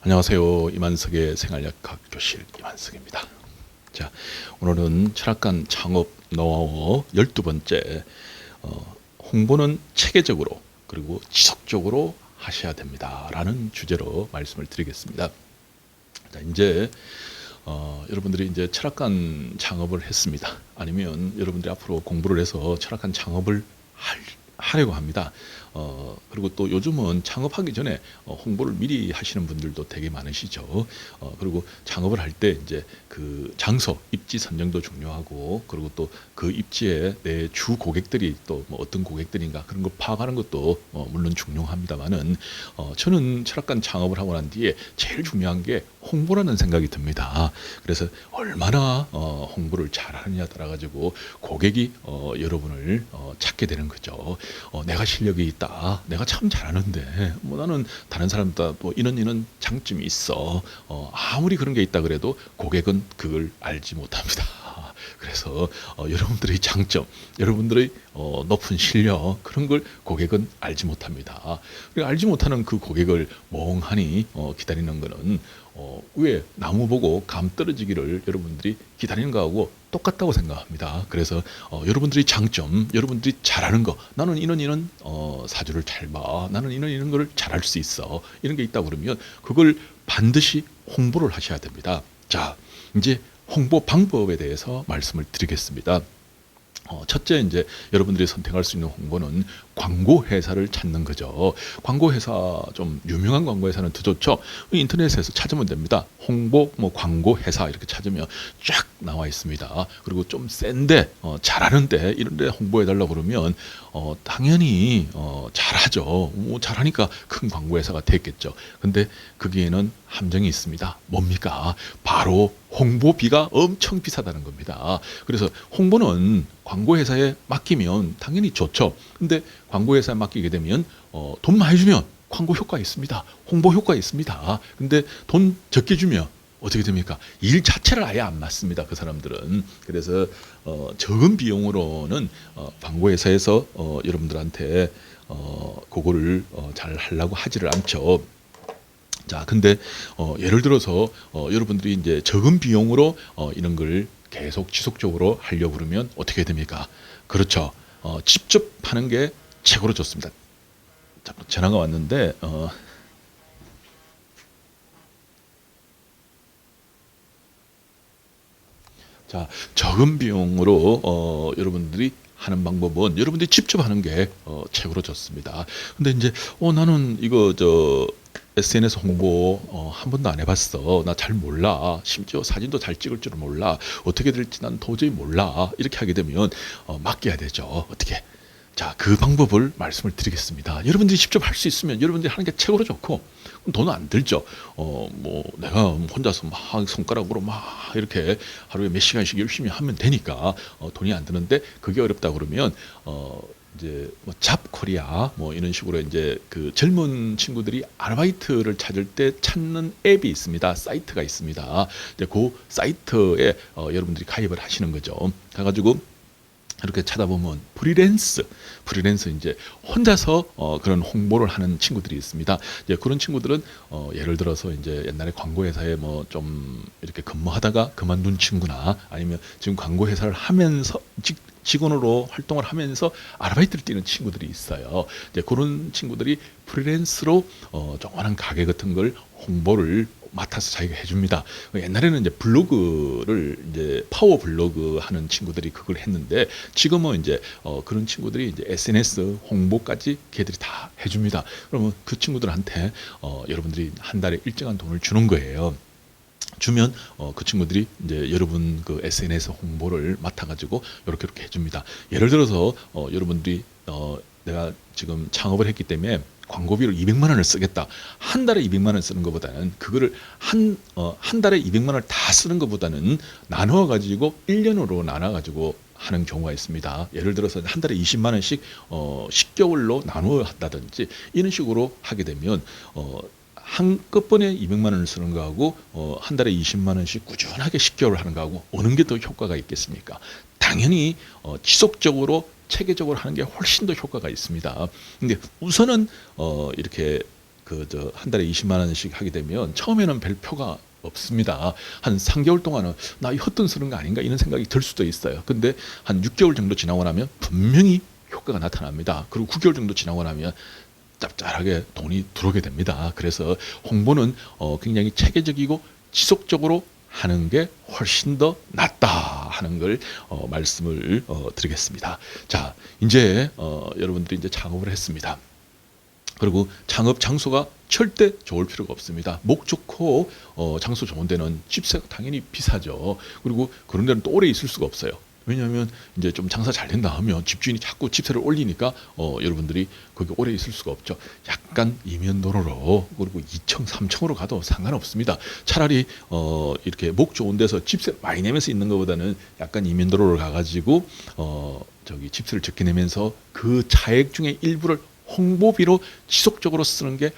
안녕하세요. 이만석의 생활역학 교실 이만석입니다. 자, 오늘은 철학관 창업 노하우 12번째, 홍보는 체계적으로 그리고 지속적으로 하셔야 됩니다 라는 주제로 말씀을 드리겠습니다. 자, 이제 여러분들이 이제 철학관 창업을 했습니다. 아니면 여러분들이 앞으로 공부를 해서 철학관 창업을 하려고 합니다. 그리고 또 요즘은 창업하기 전에 홍보를 미리 하시는 분들도 되게 많으시죠. 그리고 창업을 할 때 이제 그 장소, 입지 선정도 중요하고, 그리고 또 그 입지에 내 주 고객들이 또 뭐 어떤 고객들인가 그런 걸 파악하는 것도 물론 중요합니다만은, 저는 철학관 창업을 하고 난 뒤에 제일 중요한 게 홍보라는 생각이 듭니다. 그래서 얼마나 홍보를 잘하느냐 따라 가지고 고객이 여러분을 찾게 되는 거죠. 내가 실력이 있다, 내가 참 잘하는데 뭐 나는 다른 사람보다 뭐 이런 장점이 있어, 아무리 그런 게 있다 그래도 고객은 그걸 알지 못합니다. 그래서 여러분들의 장점, 여러분들의 높은 실력, 그런 걸 고객은 알지 못합니다. 그리고 알지 못하는 그 고객을 멍하니 기다리는 거는 위에 나무 보고 감 떨어지기를 여러분들이 기다리는 거하고 똑같다고 생각합니다. 그래서 여러분들의 장점, 여러분들이 잘하는 거, 나는 이런 사주를 잘 봐, 나는 이런 거를 잘할 수 있어, 이런 게 있다 그러면 그걸 반드시 홍보를 하셔야 됩니다. 자, 이제 홍보 방법에 대해서 말씀을 드리겠습니다. 첫째, 이제 여러분들이 선택할 수 있는 홍보는 광고 회사를 찾는 거죠. 광고 회사, 좀 유명한 광고 회사는 더 좋죠. 인터넷에서 찾으면 됩니다. 홍보 뭐 광고 회사 이렇게 찾으면 쫙 나와 있습니다. 그리고 좀 센데 잘하는데 이런데 홍보해 달라고 그러면 당연히 잘하죠. 뭐 잘하니까 큰 광고 회사가 됐겠죠. 근데 거기에는 함정이 있습니다. 뭡니까? 바로 홍보비가 엄청 비싸다는 겁니다. 그래서 홍보는 광고회사에 맡기면 당연히 좋죠. 근데 광고회사에 맡기게 되면 돈 많이 주면 광고 효과 있습니다. 홍보 효과 있습니다. 근데 돈 적게 주면 어떻게 됩니까? 일 자체를 아예 안 맞습니다. 그 사람들은. 그래서 적은 비용으로는 광고회사에서 여러분들한테 그거를 잘 하려고 하지를 않죠. 자, 근데 예를 들어서 여러분들이 이제 적은 비용으로 이런 걸 계속 지속적으로 하려고 그러면 어떻게 됩니까? 그렇죠. 직접 하는 게 최고로 좋습니다. 자, 전화가 왔는데 자, 적은 비용으로 여러분들이 하는 방법은 여러분들이 직접 하는 게 최고로 좋습니다. 근데 이제 나는 이거 SNS 홍보 한 번도 안 해봤어. 나 잘 몰라. 심지어 사진도 잘 찍을 줄은 몰라. 어떻게 될지 난 도저히 몰라. 이렇게 하게 되면 맡겨야 되죠. 어떻게? 자, 그 방법을 말씀을 드리겠습니다. 여러분들이 직접 할 수 있으면 여러분들이 하는 게 최고로 좋고, 돈은 안 들죠. 뭐 내가 혼자서 막 손가락으로 막 이렇게 하루에 몇 시간씩 열심히 하면 되니까 돈이 안 드는데, 그게 어렵다 그러면 이제 뭐 잡코리아 뭐 이런 식으로 이제 그 젊은 친구들이 아르바이트를 찾을 때 찾는 앱이 있습니다. 사이트가 있습니다. 이제 그 사이트에 여러분들이 가입을 하시는 거죠. 가가지고 이렇게 찾아보면 프리랜서 이제 혼자서 그런 홍보를 하는 친구들이 있습니다. 이제 그런 친구들은 예를 들어서 이제 옛날에 광고 회사에 뭐 좀 이렇게 근무하다가 그만둔 친구나, 아니면 지금 광고 회사를 하면서 직원으로 활동을 하면서 아르바이트를 뛰는 친구들이 있어요. 이제 그런 친구들이 프리랜서로 조그마한 가게 같은 걸 홍보를 맡아서 자기가 해줍니다. 옛날에는 이제 블로그를 이제 파워 블로그 하는 친구들이 그걸 했는데, 지금은 이제 그런 친구들이 이제 SNS 홍보까지 걔들이 다 해줍니다. 그러면 그 친구들한테 여러분들이 한 달에 일정한 돈을 주는 거예요. 주면 그 친구들이 이제 여러분 그 SNS 홍보를 맡아가지고 이렇게 해줍니다. 예를 들어서 여러분들이 내가 지금 창업을 했기 때문에 광고비를 200만 원을 쓰겠다. 한 달에 200만 원 쓰는 것보다는, 그거를 한 달에 200만 원을 다 쓰는 것보다는 나누어 가지고 1년으로 나눠 가지고 하는 경우가 있습니다. 예를 들어서 한 달에 20만 원씩 10개월로 나누어 한다든지 이런 식으로 하게 되면 한꺼번에 200만 원을 쓰는 거하고 한 달에 20만 원씩 꾸준하게 10개월 하는 거하고 어느 게 더 효과가 있겠습니까? 당연히 지속적으로 체계적으로 하는 게 훨씬 더 효과가 있습니다. 근데 우선은 이렇게 한 달에 20만 원씩 하게 되면 처음에는 별 표가 없습니다. 한 3개월 동안은 나 이 헛돈 쓰는 거 아닌가 이런 생각이 들 수도 있어요. 근데 한 6개월 정도 지나고 나면 분명히 효과가 나타납니다. 그리고 9개월 정도 지나고 나면 짭짤하게 돈이 들어오게 됩니다. 그래서 홍보는 굉장히 체계적이고 지속적으로 하는 게 훨씬 더 낫다 하는 걸 말씀을 드리겠습니다. 자, 이제 여러분들이 이제 창업을 했습니다. 그리고 창업 장소가 절대 좋을 필요가 없습니다. 목 좋고 장소 좋은 데는 집세가 당연히 비싸죠. 그리고 그런 데는 또 오래 있을 수가 없어요. 왜냐하면 이제 좀 장사 잘 된다 하면 집주인이 자꾸 집세를 올리니까 여러분들이 거기 오래 있을 수가 없죠. 약간 이면도로로 그리고 2층, 3층으로 가도 상관없습니다. 차라리 이렇게 목 좋은 데서 집세 많이 내면서 있는 것보다는 약간 이면도로를 가가지고 집세를 적게 내면서 그 차액 중에 일부를 홍보비로 지속적으로 쓰는 게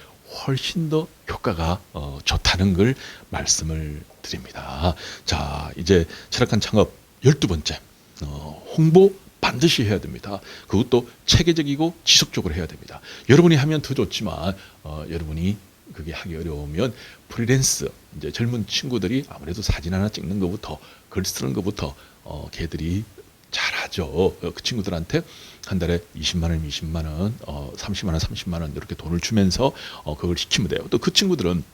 훨씬 더 효과가 좋다는 걸 말씀을 드립니다. 자, 이제 철학관 창업 12번째. 홍보 반드시 해야 됩니다. 그것도 체계적이고 지속적으로 해야 됩니다. 여러분이 하면 더 좋지만 여러분이 그게 하기 어려우면 프리랜서 이제 젊은 친구들이 아무래도 사진 하나 찍는 것부터 글 쓰는 것부터 걔들이 잘하죠. 그 친구들한테 한 달에 20만 원, 20만 원, 30만 원, 30만 원 이렇게 돈을 주면서 그걸 시키면 돼요. 또 그 친구들은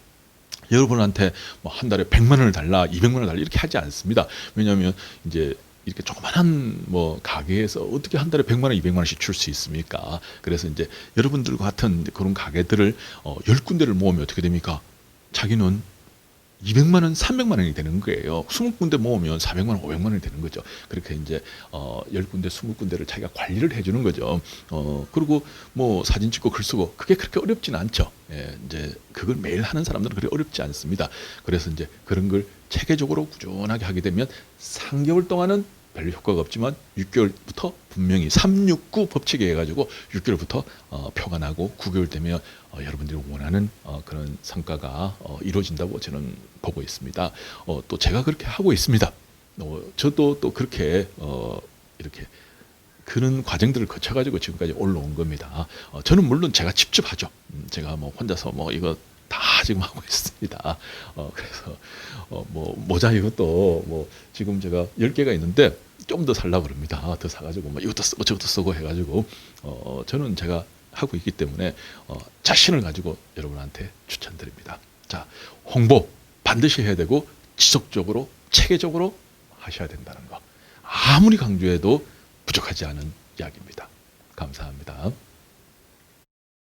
여러분한테 뭐 한 달에 100만 원을 달라, 200만 원을 달라 이렇게 하지 않습니다. 왜냐하면 이제 이렇게 조그만한 뭐 가게에서 어떻게 한 달에 100만 원, 200만 원씩 줄 수 있습니까? 그래서 이제 여러분들과 같은 그런 가게들을 10군데를 모으면 어떻게 됩니까? 자기는 200만 원, 300만 원이 되는 거예요. 20군데 모으면 400만 원, 500만 원이 되는 거죠. 그렇게 이제 10군데, 20군데를 자기가 관리를 해주는 거죠. 그리고 뭐 사진 찍고 글 쓰고 그게 그렇게 어렵지는 않죠. 예, 이제 그걸 매일 하는 사람들은 그렇게 어렵지 않습니다. 그래서 이제 그런 걸 체계적으로 꾸준하게 하게 되면 3개월 동안은 별 효과가 없지만 6개월부터 분명히 369 법칙에 해가지고 6개월부터 표가 나고 9개월 되면 여러분들이 원하는 그런 성과가 이루어진다고 저는 보고 있습니다. 또 제가 그렇게 하고 있습니다. 저도 또 그렇게 이렇게 그런 과정들을 거쳐가지고 지금까지 올라온 겁니다. 저는 물론 제가 직접 하죠. 제가 뭐 혼자서 뭐 이거 다 지금 하고 있습니다. 그래서 뭐 모자 이것도 뭐 지금 제가 10개가 있는데 좀 더 살라고 그럽니다. 더 사가지고 뭐 이것도 쓰고 저것도 쓰고 해가지고 저는 제가 하고 있기 때문에 자신을 가지고 여러분한테 추천드립니다. 자, 홍보 반드시 해야 되고 지속적으로 체계적으로 하셔야 된다는 거. 아무리 강조해도 부족하지 않은 이야기입니다. 감사합니다.